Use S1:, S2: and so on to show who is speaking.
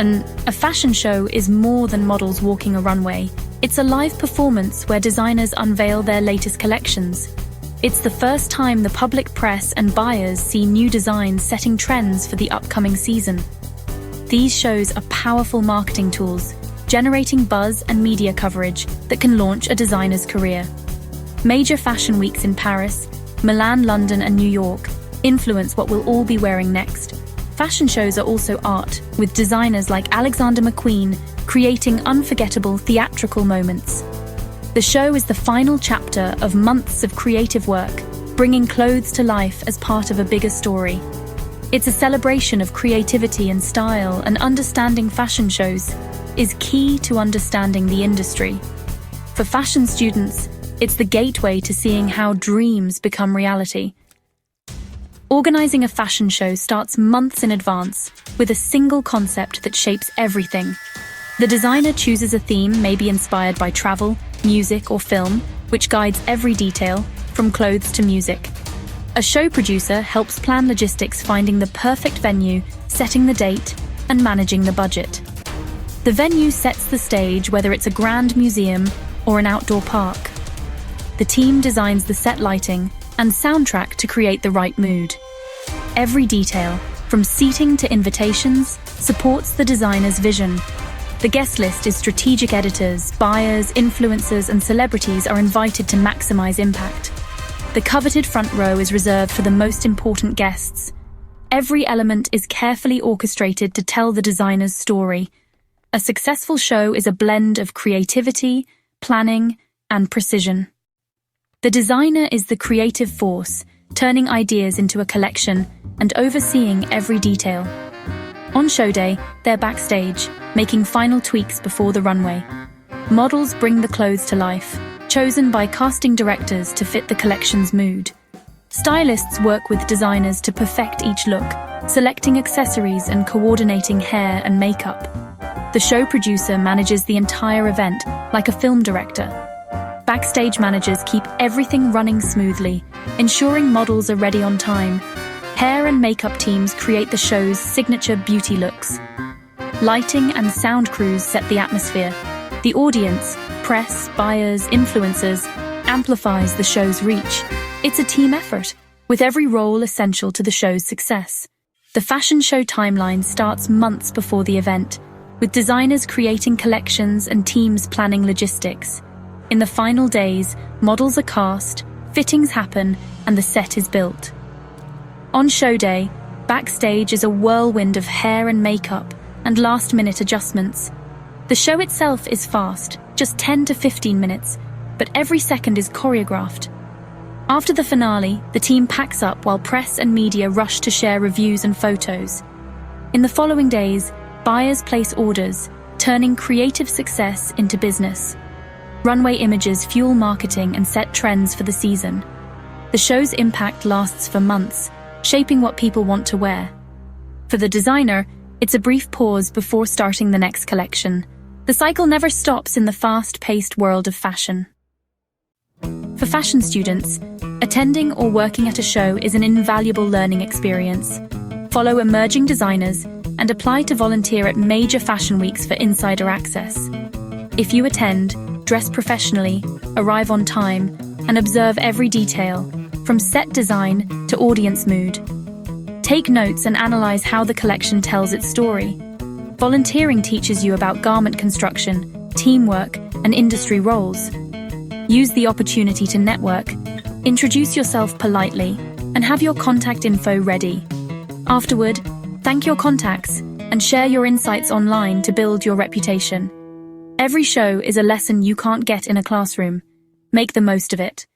S1: And a fashion show is more than models walking a runway. It's a live performance where designers unveil their latest collections. It's the first time the public, press, and buyers see new designs setting trends for the upcoming season. These shows are powerful marketing tools, generating buzz and media coverage that can launch a designer's career. Major fashion weeks in Paris, Milan, London, and New York influence what we'll all be wearing next. Fashion shows are also art, with designers like Alexander McQueen creating unforgettable theatrical moments. The show is the final chapter of months of creative work, bringing clothes to life as part of a bigger story. It's a celebration of creativity and style, and understanding fashion shows is key to understanding the industry. For fashion students, it's the gateway to seeing how dreams become reality. Organizing a fashion show starts months in advance, with a single concept that shapes everything. The designer chooses a theme maybe inspired by travel, music, or film, which guides every detail, from clothes to music. A show producer helps plan logistics, finding the perfect venue, setting the date, and managing the budget. The venue sets the stage, whether it's a grand museum or an outdoor park. The team designs the set lighting and soundtrack to create the right mood. Every detail, from seating to invitations, supports the designer's vision. The guest list is strategic. Editors, buyers, influencers, and celebrities are invited to maximize impact. The coveted front row is reserved for the most important guests. Every element is carefully orchestrated to tell the designer's story. A successful show is a blend of creativity, planning, and precision. The designer is the creative force, turning ideas into a collection and overseeing every detail. On show day, they're backstage, making final tweaks before the runway. Models bring the clothes to life, chosen by casting directors to fit the collection's mood. Stylists work with designers to perfect each look, selecting accessories and coordinating hair and makeup. The show producer manages the entire event like a film director. Backstage managers keep everything running smoothly, ensuring models are ready on time. Hair and makeup teams create the show's signature beauty looks. Lighting and sound crews set the atmosphere. The audience, press, buyers, influencers, amplifies the show's reach. It's a team effort, with every role essential to the show's success. The fashion show timeline starts months before the event, with designers creating collections and teams planning logistics. In the final days, models are cast, fittings happen, and the set is built. On show day, backstage is a whirlwind of hair and makeup and last-minute adjustments. The show itself is fast, just 10 to 15 minutes, but every second is choreographed. After the finale, the team packs up while press and media rush to share reviews and photos. In the following days, buyers place orders, turning creative success into business. Runway images fuel marketing and set trends for the season. The show's impact lasts for months, shaping what people want to wear. For the designer, it's a brief pause before starting the next collection. The cycle never stops in the fast-paced world of fashion. For fashion students, attending or working at a show is an invaluable learning experience. Follow emerging designers and apply to volunteer at major fashion weeks for insider access. If you attend, dress professionally, arrive on time, and observe every detail, from set design to audience mood. Take notes and analyze how the collection tells its story. Volunteering teaches you about garment construction, teamwork, and industry roles. Use the opportunity to network, introduce yourself politely, and have your contact info ready. Afterward, thank your contacts and share your insights online to build your reputation. Every show is a lesson you can't get in a classroom. Make the most of it.